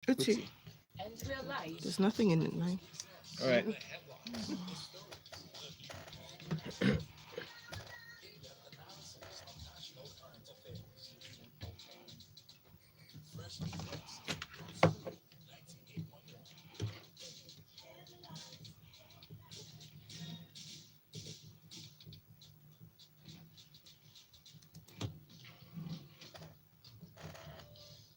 Uti. There's nothing in it, man. All right.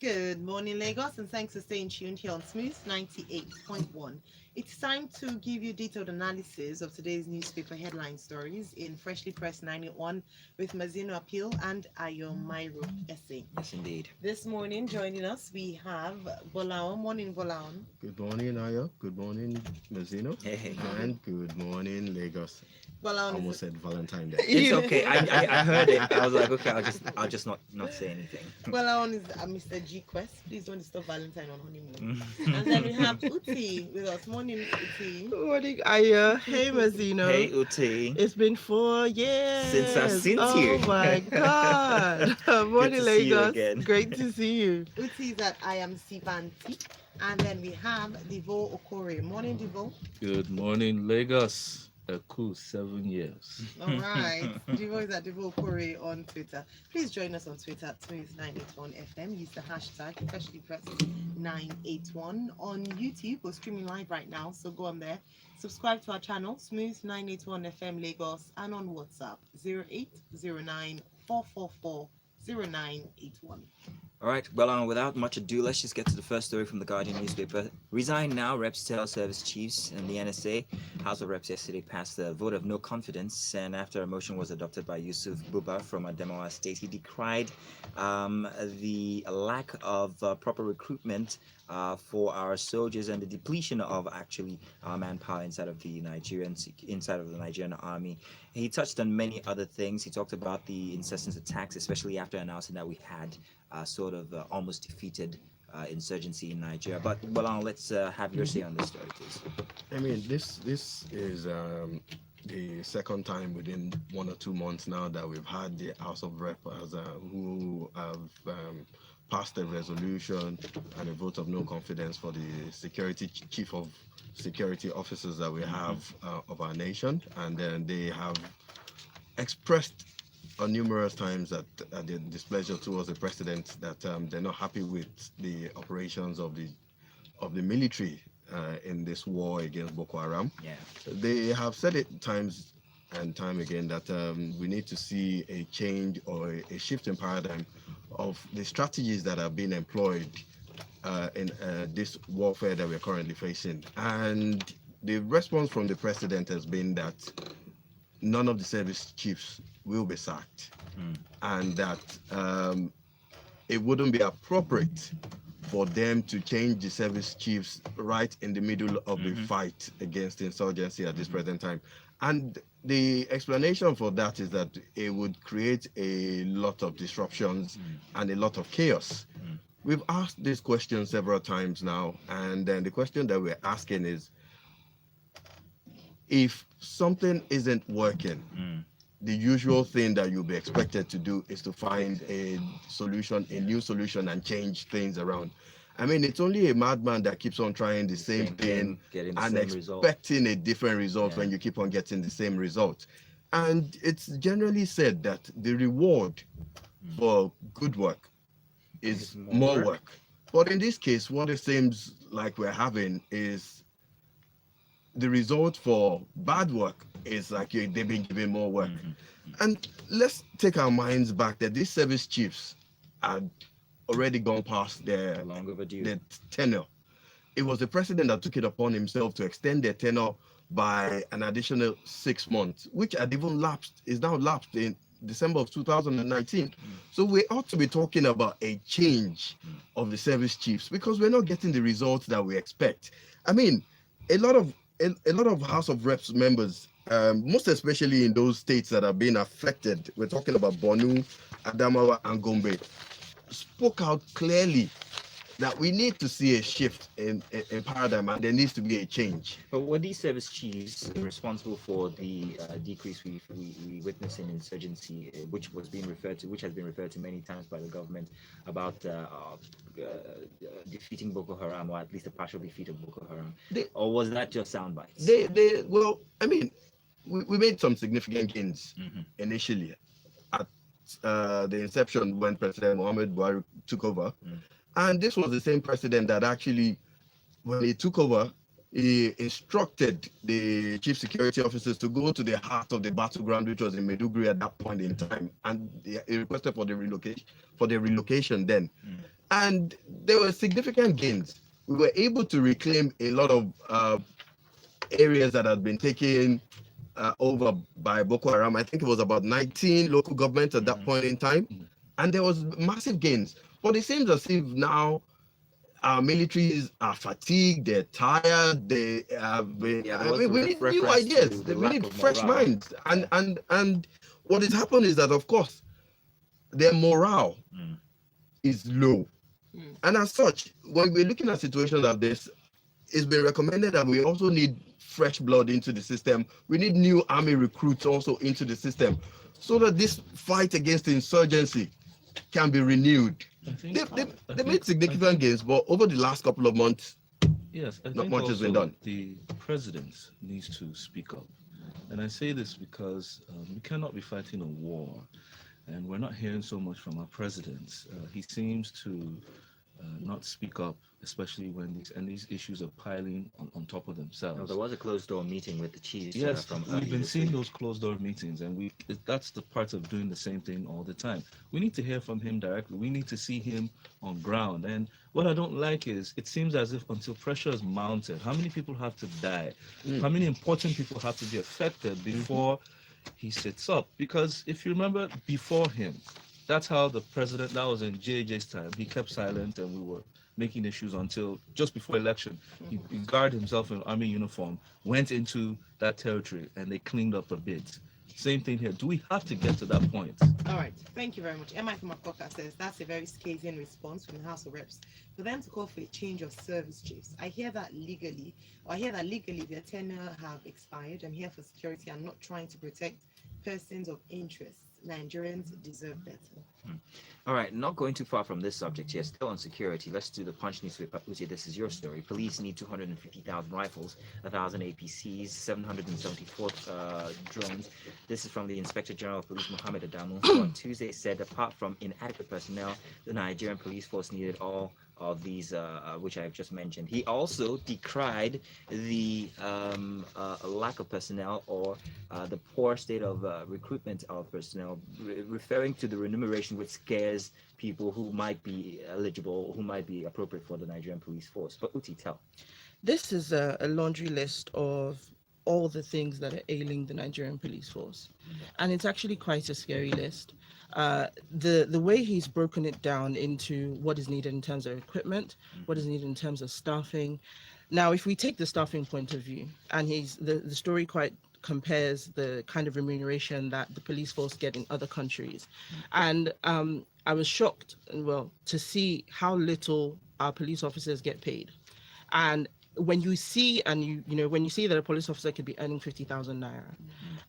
Good morning, Lagos, and thanks for staying tuned here on Smooth 98.1. It's time to give you detailed analysis of today's newspaper headline stories in Freshly Pressed 981 with Mazino Appeal and Mairo essay. Yes, indeed. This morning, joining us, we have Gbolahan. Morning, Gbolahan. Good morning, Aya. Good morning, Mazino. Hey. And good morning, Lagos. Gbolahan Almost said Valentine Day. It's okay. I heard it. I was like, okay, I'll just not say anything. Gbolahan is MrGquest. Please don't disturb Valentine on honeymoon. And then we have Uti with us. Morning, Uti. Morning, Aya. Hey, Mazino. Hey, Uti. It's been 4 years Since I've seen you. Oh my God. Morning, to see you Lagos. again. Great to see you. Uti is at Iamsyvanti. And then we have Devoe Okorie. Morning, Devoe. Good morning, Lagos. A cool 7 years. All right. Devoe is at Devoe Okorie on Twitter. Please join us on Twitter at Smooth981FM. Use the hashtag Freshly Pressed 981. On YouTube, we're streaming live right now, so go on there. Subscribe to our channel, Smooth981FM Lagos, and on WhatsApp, 0809 444 0981. All right, well, without much ado, let's just get to the first story from the Guardian newspaper. Resign now, reps tell service chiefs and the NSA. House of Reps yesterday passed a vote of no confidence, and after a motion was adopted by Yusuf Buba from Adamawa State, he decried the lack of proper recruitment for our soldiers and the depletion of actually manpower inside of the Nigerian army. He touched on many other things. He talked about the incessant attacks, especially after announcing that we had almost defeated insurgency in Nigeria. But well, let's have your say on this story, please. I mean, this is the second time within 1 or 2 months now that we've had the House of Rep who have passed a resolution and a vote of no confidence for the chief of security officers that we have of our nation, and then they have expressed on numerous times that their displeasure towards the president, that they're not happy with the operations of the military in this war against Boko Haram. Yeah. They have said it times and time again that we need to see a change or a shift in paradigm of the strategies that are being employed in this warfare that we're currently facing. And the response from the president has been that none of the service chiefs will be sacked, and that it wouldn't be appropriate for them to change the service chiefs right in the middle of the fight against insurgency at this present time. And the explanation for that is that it would create a lot of disruptions and a lot of chaos. We've asked this question several times now, and then the question that we're asking is, if something isn't working, the usual thing that you'll be expected to do is to find a solution, a new solution, and change things around. I mean, it's only a madman that keeps on trying the same thing and expecting a different result when you keep on getting the same result. And it's generally said that the reward for good work is more work. But in this case, what it seems like we're having is the result for bad work is like they've been given more work. And let's take our minds back that these service chiefs had already gone past their tenure. It was the president that took it upon himself to extend their tenure by an additional 6 months, which had even is now lapsed in December of 2019. So we ought to be talking about a change of the service chiefs, because we're not getting the results that we expect. I mean, a lot of House of Reps members, most especially in those states that are being affected, we're talking about Borno, Adamawa, and Gombe, spoke out clearly that we need to see a shift in paradigm, and there needs to be a change. But were these service chiefs responsible for the decrease we witnessed in insurgency, which has been referred to many times by the government about defeating Boko Haram, or at least a partial defeat of Boko Haram? Or was that just sound bites? Well, I mean, we made some significant gains initially at the inception when President Muhammad Buhari took over. And this was the same president that actually, when he took over, he instructed the chief security officers to go to the heart of the battleground, which was in Maiduguri at that point in time, and he requested for the relocation then. And there were significant gains. We were able to reclaim a lot of areas that had been taken over by Boko Haram. I think it was about 19 local governments at that point in time, and there was massive gains. But it seems as if now our militaries are fatigued, they're tired, they have been, we need new ideas, we need fresh minds. And what has happened is that, of course, their morale is low. And as such, when we're looking at situations like this, it's been recommended that we also need fresh blood into the system. We need new army recruits also into the system, so that this fight against insurgency can be renewed. They made significant gains, but over the last couple of months, not much has been done. The president needs to speak up. And I say this because we cannot be fighting a war, and we're not hearing so much from our president. He seems to not speak up, especially when these issues are piling on top of themselves. There was a closed door meeting with the chiefs. Yes, we've been seeing those closed door meetings, and that's the part of doing the same thing all the time. We need to hear from him directly. We need to see him on ground. And what I don't like is it seems as if until pressure is mounted, how many people have to die? How many important people have to be affected before he sits up? Because if you remember before him, that's how the president, that was in JJ's time, he kept silent and we were making issues until just before election. He guarded himself in army uniform, went into that territory, and they cleaned up a bit. Same thing here. Do we have to get to that point? All right. Thank you very much. Emma from Makoka says that's a very scathing response from the House of Reps for them to call for a change of service chiefs. I hear that legally their tenure have expired. I'm here for security. I'm not trying to protect persons of interest. Nigerians deserve better. All right, not going too far from this subject here, still on security. Let's do the punch newspaper. Uche, this is your story. Police need 250,000 rifles, 1,000 APCs, 774 drones. This is from the Inspector General of Police, Mohammed Adamu, who on Tuesday said apart from inadequate personnel, the Nigerian police force needed all of these, which I have just mentioned. He also decried the lack of personnel or the poor state of recruitment of personnel, referring to the remuneration which scares people who might be eligible, who might be appropriate for the Nigerian police force. But Uti, tell. This is a laundry list of all the things that are ailing the Nigerian police force. And it's actually quite a scary list. The way he's broken it down into what is needed in terms of equipment, what is needed in terms of staffing. Now, if we take the staffing point of view, and the story quite compares the kind of remuneration that the police force get in other countries. And I was shocked, to see how little our police officers get paid. And when you see, when you see that a police officer could be earning 50,000 naira,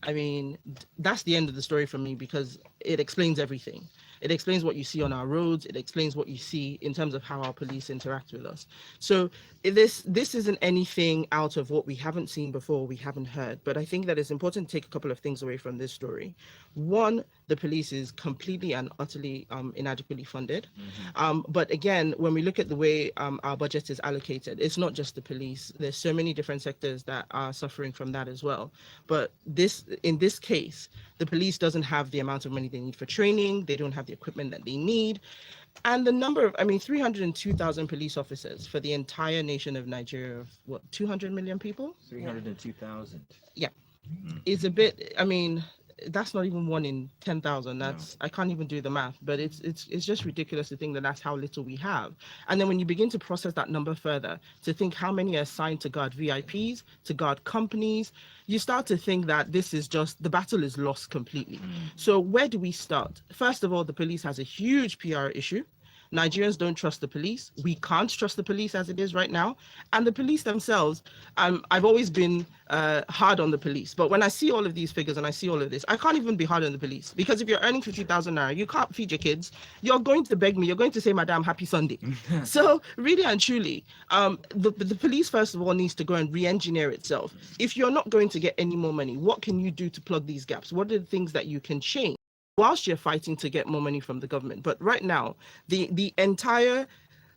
I mean, that's the end of the story for me, because it explains everything. It explains what you see on our roads. It explains what you see in terms of how our police interact with us. So this isn't anything out of what we haven't seen before, we haven't heard. But I think that it's important to take a couple of things away from this story. One, the police is completely and utterly inadequately funded. But again, when we look at the way our budget is allocated, it's not just the police. There's so many different sectors that are suffering from that as well. But in this case, the police doesn't have the amount of money they need for training. They don't have the equipment that they need. And the number of, 302,000 police officers for the entire nation of Nigeria, of what, 200 million people? 302,000. Yeah. It's a bit, that's not even 1 in 10,000. That's, I can't even do the math, but it's just ridiculous to think that that's how little we have. And then when you begin to process that number further, to think how many are assigned to guard VIPs, to guard companies, you start to think that this is just, the battle is lost completely. So where do we start? First of all, the police has a huge PR issue. Nigerians don't trust the police. We can't trust the police as it is right now. And the police themselves, I've always been hard on the police. But when I see all of these figures and I see all of this, I can't even be hard on the police. Because if you're earning 50,000 naira, you can't feed your kids. You're going to beg me. You're going to say, Madam, happy Sunday. So really and truly, the police, first of all, needs to go and re-engineer itself. If you're not going to get any more money, what can you do to plug these gaps? What are the things that you can change whilst you're fighting to get more money from the government? But right now, the entire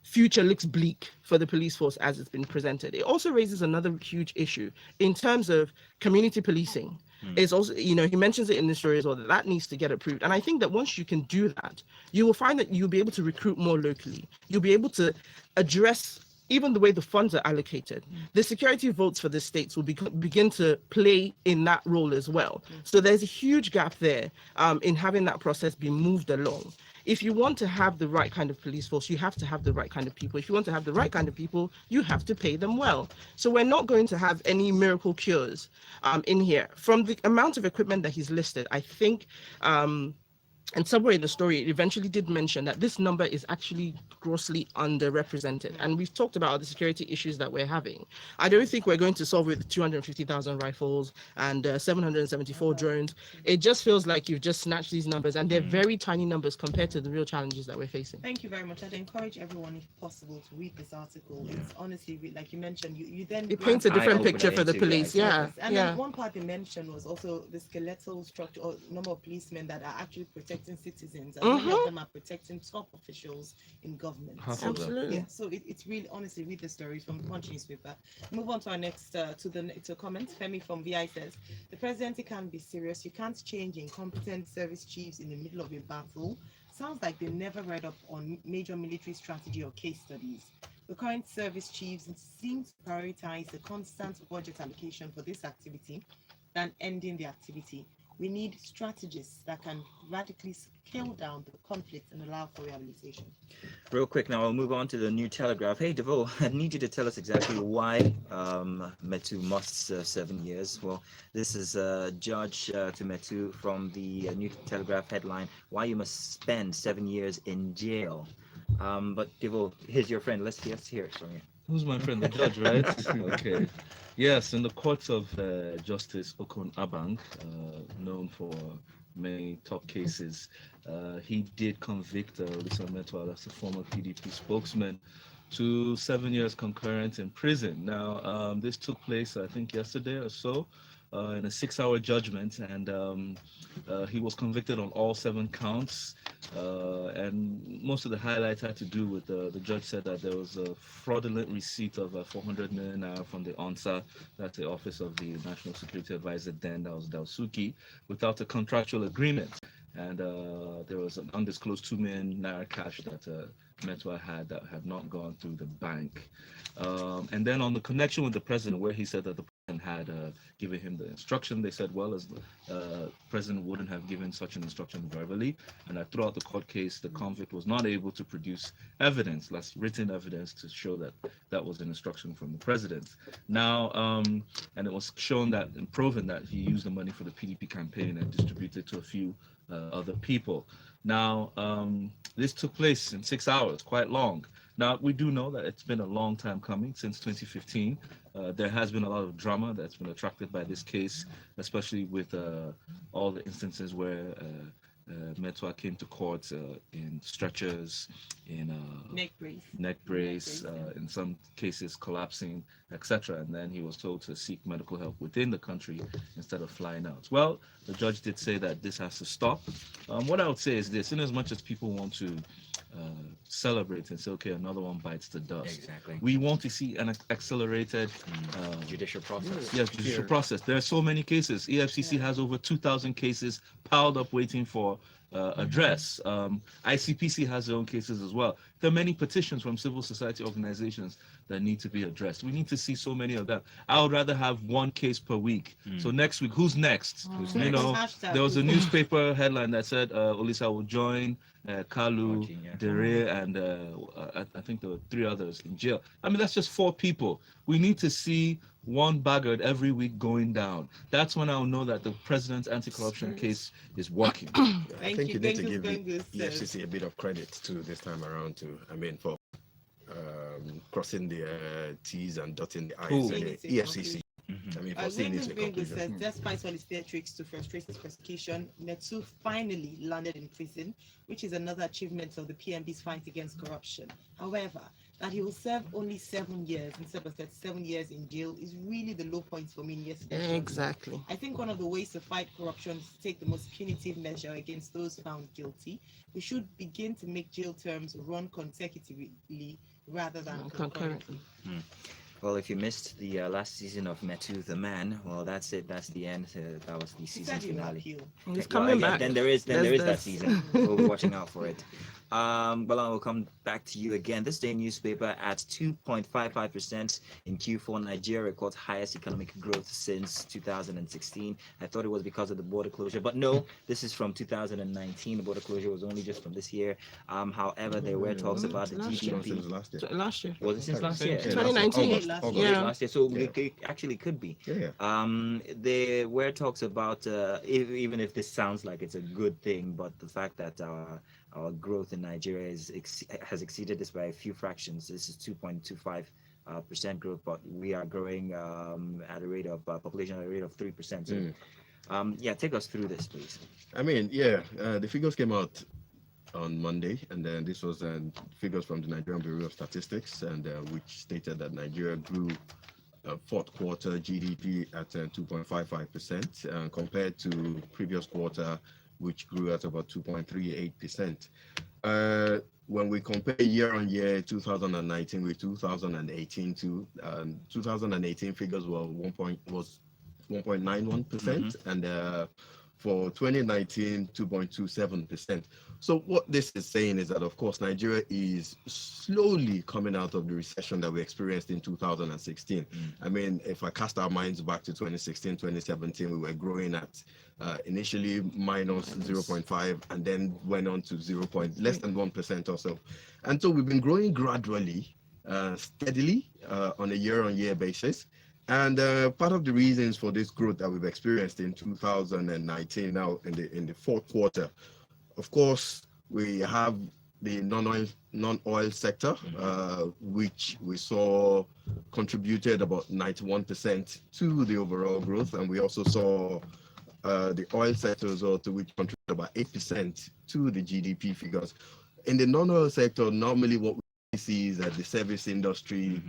future looks bleak for the police force as it's been presented. It also raises another huge issue in terms of community policing. It's also, he mentions it in the story as well, that needs to get approved. And I think that once you can do that, you will find that you'll be able to recruit more locally. You'll be able to address even the way the funds are allocated. The security votes for the states will begin to play in that role as well. So there's a huge gap there in having that process be moved along. If you want to have the right kind of police force, you have to have the right kind of people. If you want to have the right kind of people, you have to pay them well. So we're not going to have any miracle cures in here. From the amount of equipment that he's listed, I think, and somewhere in the story, it eventually did mention that this number is actually grossly underrepresented. And we've talked about the security issues that we're having. I don't think we're going to solve with 250,000 rifles and 774 drones. It just feels like you've just snatched these numbers, and they're very tiny numbers compared to the real challenges that we're facing. Thank you very much. I'd encourage everyone, if possible, to read this article. It's honestly, like you mentioned, you then... It paints a different eye-opener picture for the into, police, Yes. yeah. And Yeah. then one part they mentioned was also the skeletal structure or number of policemen that are actually protecting citizens, and many of them are protecting top officials in government. Half So, of them. Absolutely. yeah, so it's really, honestly, read the stories from the Punch newspaper. Move on to our next to comments. Femi from VI says, the presidency can't be serious. You can't change incompetent service chiefs in the middle of a battle. Sounds like they never read up on major military strategy or case studies. The current service chiefs seem to prioritize the constant budget allocation for this activity than ending the activity. We need strategists that can radically scale down the conflict and allow for rehabilitation. Real quick now, I'll move on to the New Telegraph. Hey, Devoe, I need you to tell us exactly why Metu must serve 7 years. Well, this is Judge to Metu from the New Telegraph headline, why you must spend 7 years in jail. But Devoe, here's your friend. Let's hear it from you. Who's my friend? The judge, right? Okay. Yes, in the courts of Justice Okon Abang, known for many top cases, he did convict Lisa Metwal as a former PDP spokesman to 7 years concurrent in prison. Now, this took place, I think, yesterday or so, in a 6-hour judgment, and he was convicted on all 7 counts. And most of the highlights had to do with the judge said that there was a fraudulent receipt of 400 million naira from the ONSA, that's the Office of the National Security Advisor then, that was Dausuki, without a contractual agreement. And there was an undisclosed 2 million naira cash that Metwa had that had not gone through the bank. And then on the connection with the president, where he said that the president had given him the instruction, they said, well, as the president wouldn't have given such an instruction verbally, and that throughout the court case, the convict was not able to produce evidence, that's written evidence, to show that that was an instruction from the president. Now, and it was shown that and proven that he used the money for the PDP campaign and distributed to a few other people. Now, this took place in 6 hours, quite long. Now, we do know that it's been a long time coming, since 2015. There has been a lot of drama that's been attracted by this case, especially with all the instances where Metwa came to court in stretchers, in neck brace, in some cases collapsing, etc. And then he was told to seek medical help within the country instead of flying out. Well, the judge did say that this has to stop. What I would say is this: in as much as people want to celebrate and say, okay, another one bites the dust. Exactly. We want to see an accelerated judicial process. Yes, judicial process. There are so many cases. EFCC has over 2,000 cases piled up waiting for address. ICPC has their own cases as well. There are many petitions from civil society organizations that need to be addressed. We need to see so many of them. I would rather have one case per week. So next week, who's next? You know, there was a newspaper headline that said Olisa will join Kalu, Dere, and I think there were 3 others in jail. I mean, that's just 4 people. We need to see one bagger every week going down. That's when I'll know that the president's anti-corruption case is working. I Thank think you, you need to Bengus, give the Bengus, EFCC a bit of credit too this time around too. I mean, for crossing the T's and dotting the I's. Who? The EFCC. I mean, for seeing it to a Bengus conclusion. says, despite all his theatrics to frustrate his prosecution, Metu finally landed in prison, which is another achievement of the PMB's fight against corruption. However, that he will serve only 7 years instead of 37 years in jail is really the low point for me in yesterday's judgment. Exactly. I think one of the ways to fight corruption is to take the most punitive measure against those found guilty. We should begin to make jail terms run consecutively rather than concurrently. Well, if you missed the last season of Metu the Man, well, that's it. That's the end. That was the He season said he will finale. appeal. He's Well, coming yeah, back. Then there is that There's- season. We'll be watching out for it. Gbolahan, we'll come back to you again. This day newspaper at 2.55% in Q4. Nigeria records highest economic growth since 2016. I thought it was because of the border closure, but no, this is from 2019. The border closure was only just from this year. However, there were talks about the Last year. Since GDP. last year. Last year. Was it since last year? Yeah, 2019. August, Last August. year. Yeah. Last year, so Yeah. it actually could be. Yeah. There were talks about even if this sounds like it's a good thing, but the fact that our growth in Nigeria has exceeded this by a few fractions. This is 2.25% growth, but we are growing at a rate of population at a rate of 3%. So, yeah, take us through this, please. I mean, yeah, the figures came out on Monday, and then this was figures from the Nigerian Bureau of Statistics, and which stated that Nigeria grew fourth quarter GDP at 2.55% compared to previous quarter, which grew at about 2.38%. When we compare year on year 2019 with 2018, 2018 figures were 1.91%, and for 2019, 2.27%. So what this is saying is that, of course, Nigeria is slowly coming out of the recession that we experienced in 2016. I mean, if I cast our minds back to 2016, 2017, we were growing at initially minus 0.5 and then went on to less than 1% or so. And so we've been growing gradually, steadily on a year-on-year basis. And part of the reasons for this growth that we've experienced in 2019 now in the fourth quarter, of course, we have the non-oil sector, which we saw contributed about 91% to the overall growth. And we also saw the oil sector as well, which contributed about 8% to the GDP figures. In the non-oil sector, normally what we see is that the service industry,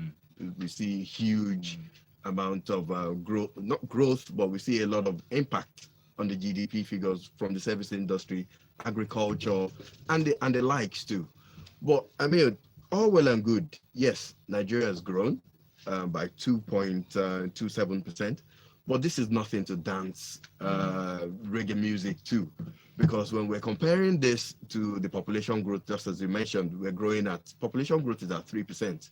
we see huge amount of growth, not growth, but we see a lot of impact on the GDP figures from the service industry, agriculture, and the likes too. But I mean, all well and good. Yes, Nigeria has grown by 2.27%, but this is nothing to dance reggae music to, because when we're comparing this to the population growth, just as you mentioned, population growth is at 3%.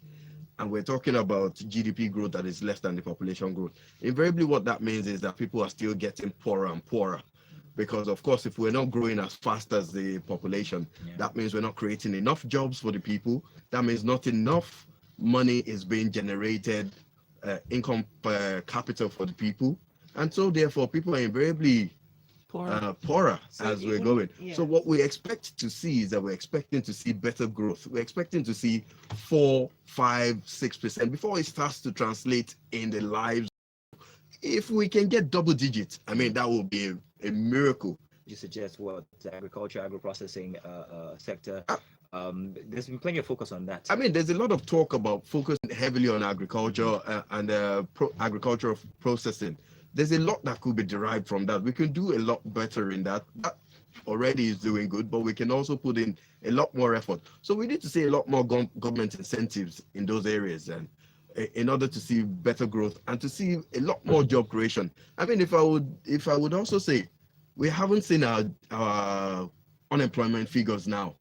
And we're talking about GDP growth that is less than the population growth. Invariably, what that means is that people are still getting poorer and poorer. Because, of course, if we're not growing as fast as the population, that means we're not creating enough jobs for the people. That means not enough money is being generated, income per capita for the people. And so, therefore, people are invariably poorer as we're going. Yeah. So what we expect to see is that we're expecting to see better growth. We're expecting to see 4, 5, 6% before it starts to translate in the lives. If we can get double digits, I mean, that will be a miracle. You suggest what the agro-processing sector? There's been plenty of focus on that. I mean, there's a lot of talk about focusing heavily on agriculture and agricultural processing. There's a lot that could be derived from that. We can do a lot better in that. That already is doing good, but we can also put in a lot more effort. So we need to see a lot more government incentives in those areas, and in order to see better growth and to see a lot more job creation. I mean, if I would also say, we haven't seen our unemployment figures now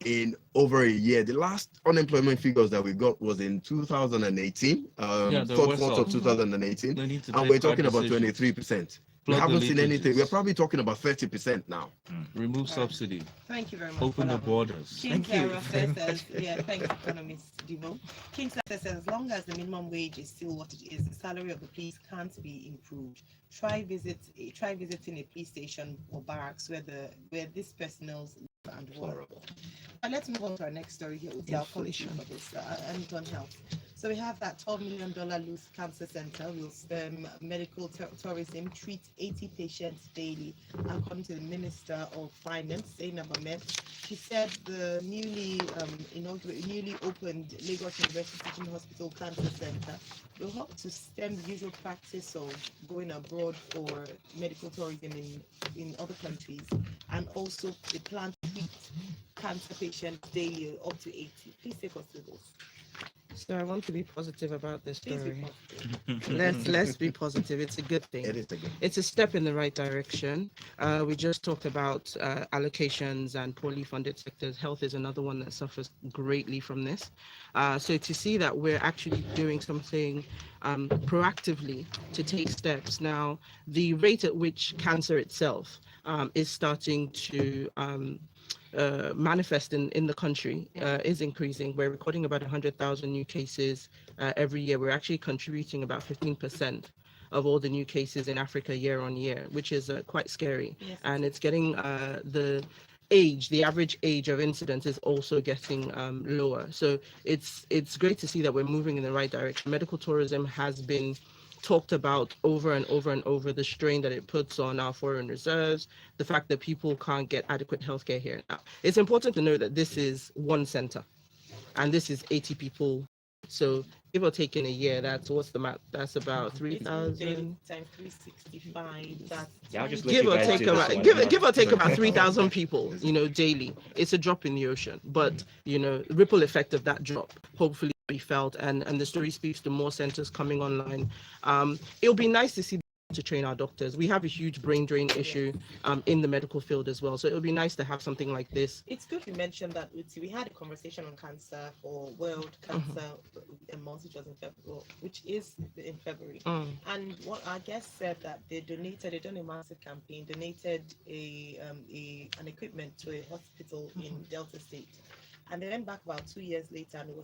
in over a year. The last unemployment figures that we got was in 2018, fourth quarter of 2018, and we're talking about 23%. We Plug the haven't seen anything. We're leakages. probably talking about 30% now. Remove subsidy. Thank you very much. Open for the that. borders. King Thank you Sarah very says, yeah, thanks, economist Devoe. King Sarah says, as long as the minimum wage is still what it is, the salary of the police can't be improved. Try visiting a police station or barracks where this personnel's and vulnerable. But let's move on to our next story here. I'll come to you for this and on health. So we have that $12 million Loose Cancer Center will medical tourism treat 80 patients daily, according to the Minister of Finance, Zainab Ahmed. She said the newly opened Lagos University Teaching Hospital Cancer Center will help to stem the usual practice of going abroad for medical tourism in other countries, and also they plan to treat cancer patients daily up to 80. Please take us through this. So I want to be positive about this Please be story. positive. Let's be positive. It's a good thing. It is a good. It's a step in the right direction. We just talked about allocations and poorly funded sectors. Health is another one that suffers greatly from this. So to see that we're actually doing something proactively to take steps now, the rate at which cancer itself is starting to manifest in the country is increasing. We're recording about 100,000 new cases every year. We're actually contributing about 15% of all the new cases in Africa year on year, which is quite scary. Yes. And it's getting the average age of incidence is also getting lower. So it's great to see that we're moving in the right direction. Medical tourism has been talked about over and over and over, the strain that it puts on our foreign reserves, the fact that people can't get adequate healthcare here. Now, it's important to know that this is one center and this is 80 people. So give or take in a year, that's what's the math? That's about 3,000. Times 365. That's Yeah, I'll just 20. let Give you or guys take do this about one. give or take about 3,000 people, daily. It's a drop in the ocean, but ripple effect of that drop hopefully be felt, and the story speaks to more centers coming online. It'll be nice to see to train our doctors. We have a huge brain drain issue in the medical field as well, so it would be nice to have something like this. It's good you mentioned that, Uti. We had a conversation on cancer for World Cancer Month, which is in February. And what our guest said that they've done a massive campaign, donated an equipment to a hospital in Delta State. And they went back about 2 years later, and it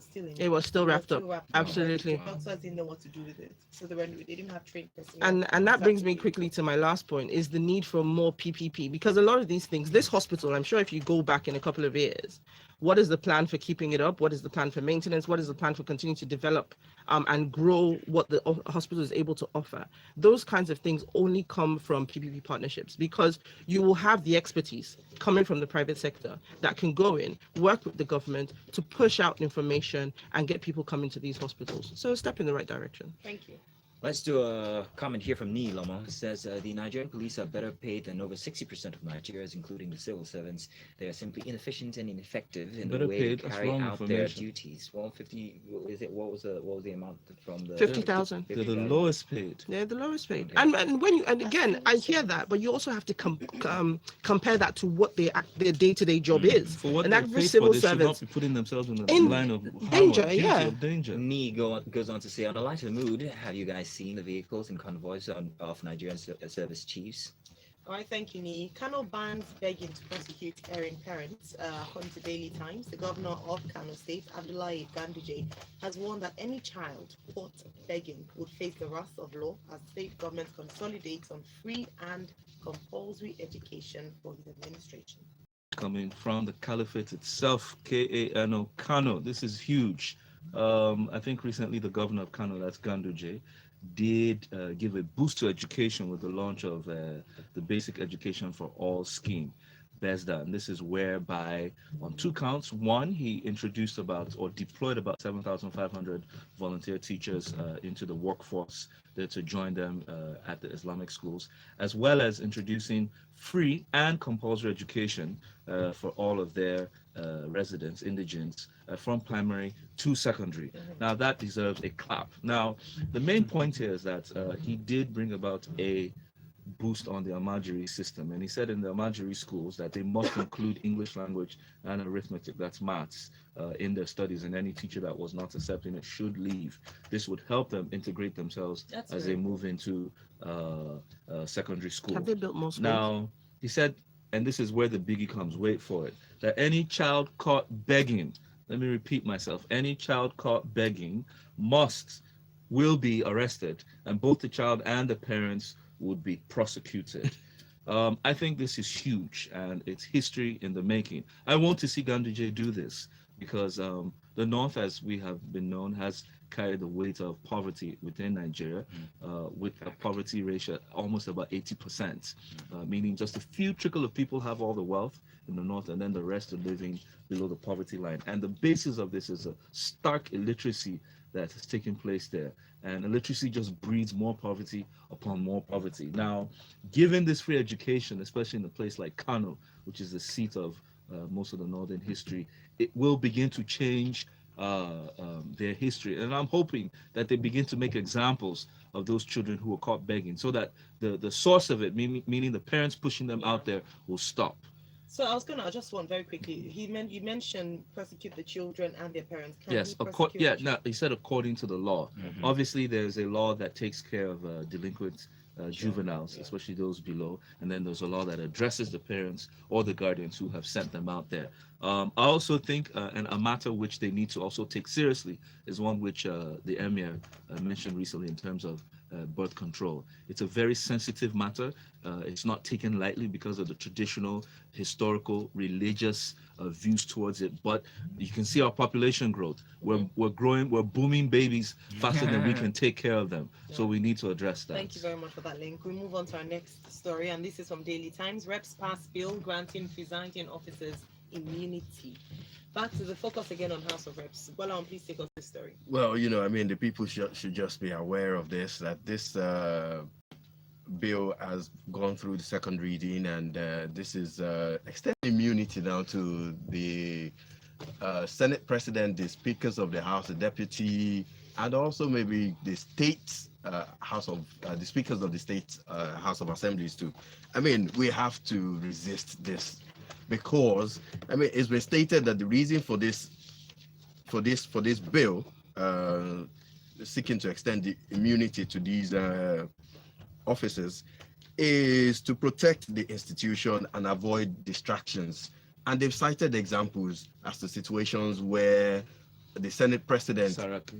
was still wrapped up. Absolutely. Doctors didn't know what to do with it, so they didn't have trained personnel. And that brings me quickly to my last point, is the need for more PPP, because a lot of these things, this hospital, I'm sure if you go back in a couple of years, what is the plan for keeping it up? What is the plan for maintenance? What is the plan for continuing to develop and grow what the hospital is able to offer? Those kinds of things only come from PPP partnerships, because you will have the expertise coming from the private sector that can go in, work with the government to push out information and get people coming to these hospitals. So a step in the right direction. Thank you. Let's do a comment here from Ni Lomo. It says the Nigerian police are better paid than over 60% of Nigerians, including the civil servants. They are simply inefficient and ineffective in the way they carry out their duties. 150. Is it? What was the amount from the 50,000? They're the lowest paid. They're the lowest paid. And when again, I hear that, but you also have to compare that to what their day-to-day job is. For what and they're that paid civil for, they should servants not be putting themselves in the in line of danger, harm, duty yeah. of danger. Ni goes on to say, on a lighter mood, have you guys seen the vehicles and convoys of Nigerian service chiefs? All right, thank you, Ni. Kano bans begging to prosecute erring parents. According to Daily Times, the governor of Kano State, Abdullahi Ganduje, has warned that any child caught begging would face the wrath of law as state government consolidates on free and compulsory education for his administration. Coming from the caliphate itself, Kano, Kano. This is huge. I think recently the governor of Kano, that's Ganduje, did give a boost to education with the launch of the Basic Education for All scheme, BESDA. And this is whereby on 2 counts, one, he introduced or deployed about 7,500 volunteer teachers into the workforce there to join them at the Islamic schools, as well as introducing free and compulsory education for all of their residents, indigents, from primary to secondary. Now that deserves a clap. Now, the main point here is that he did bring about a boost on the Amajiri system. And he said in the Amajiri schools that they must include English language and arithmetic, that's maths, in their studies, and any teacher that was not accepting it should leave. This would help them integrate themselves as they move into secondary school. Have they built more schools? Now, he said, and this is where the biggie comes, wait for it, that any child caught begging, let me repeat myself, any child caught begging will be arrested, and both the child and the parents would be prosecuted. I think this is huge, and it's history in the making. I want to see Ganduje do this because the North, as we have been known, has carried the weight of poverty within Nigeria, with a poverty ratio almost about 80%, meaning just a few trickle of people have all the wealth in the North, and then the rest are living below the poverty line. And the basis of this is a stark illiteracy that has taken place there. And illiteracy just breeds more poverty upon more poverty. Now, given this free education, especially in a place like Kano, which is the seat of most of the Northern history, it will begin to change their history. And I'm hoping that they begin to make examples of those children who were caught begging, so that the source of it, meaning the parents pushing them out there, will stop. So I was gonna just one very quickly. You mentioned persecute the children and their parents. Yes, now he said according to the law. Obviously, there's a law that takes care of delinquent juveniles, especially those below, and then there's a law that addresses the parents or the guardians who have sent them out there. I also think, and a matter which they need to also take seriously, is one which the Emir mentioned recently in terms of birth control. It's a very sensitive matter. It's not taken lightly because of the traditional, historical, religious views towards it. But you can see our population growth. We're growing, we're booming babies faster than we can take care of them. So we need to address that. Thank you very much for that link. We move on to our next story, and this is from Daily Times. Reps pass bill granting presiding officers immunity. Back to the focus again on House of Reps. Gbolahan, please take us this story. Well, the people should just be aware of this, that this bill has gone through the second reading, and this is extending immunity now to the Senate President, the Speakers of the House, the Deputy, and also maybe the states the Speakers of the State House of Assemblies too. We have to resist this, because it's been stated that the reason for this bill seeking to extend the immunity to these officers is to protect the institution and avoid distractions. And they've cited examples as to situations where the Senate President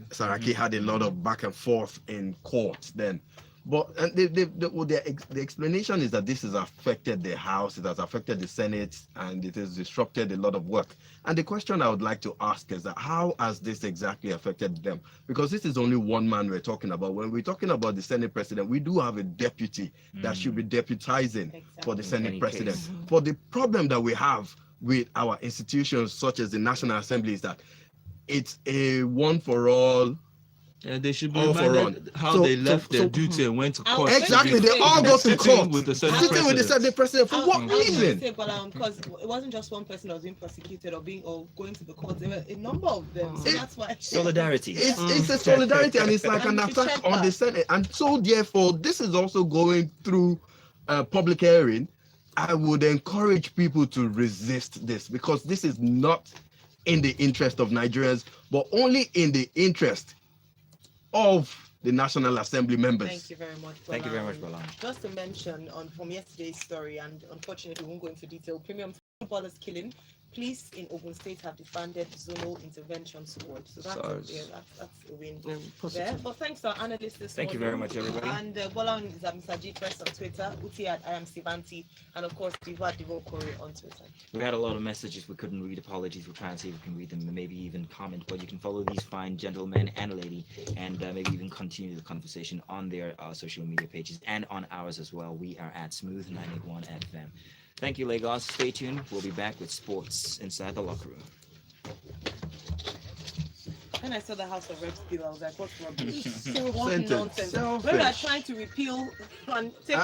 Saraki had a lot of back and forth in court then. But the explanation is that this has affected the House, it has affected the Senate, and it has disrupted a lot of work. And the question I would like to ask is that how has this exactly affected them? Because this is only one man we're talking about. When we're talking about the Senate President, we do have a deputy that should be deputizing for the Senate President. But the problem that we have with our institutions, such as the National Assembly, is that it's a one for all. And they should be reminded how they left their duty and went to court. Exactly, they all go to court. With the Senate Sitting with the Senate President for what reason? Because it wasn't just one person that was being prosecuted or going to the court. There were a number of them. So that's why Solidarity. It's a solidarity, and it's like an attack on the Senate. And so therefore, this is also going through public hearing. I would encourage people to resist this, because this is not in the interest of Nigerians, but only in the interest of the National Assembly members. Thank you very much. Thank you very much, Gbolahan. Just to mention from yesterday's story, and unfortunately we won't go into detail, premium footballers killing. Police in Ogun State have disbanded zonal intervention squad. So that's a win there. But thanks to our analysts this Thank you very much, everybody. And Gbolahan is at MrGquest on Twitter, Uti at Iamsyvanti, and of course Devoe Okorie on Twitter. We had a lot of messages we couldn't read. Apologies. We'll try and see if we can read them and maybe even comment. But you can follow these fine gentlemen and lady, and maybe even continue the conversation on their social media pages and on ours as well. We are at Smooth 981 FM. Thank you, Lagos. Stay tuned. We'll be back with sports inside the locker room. When I saw the House of Reps bill, I was like, what's wrong? Selfish. What nonsense. When we are trying to repeal and take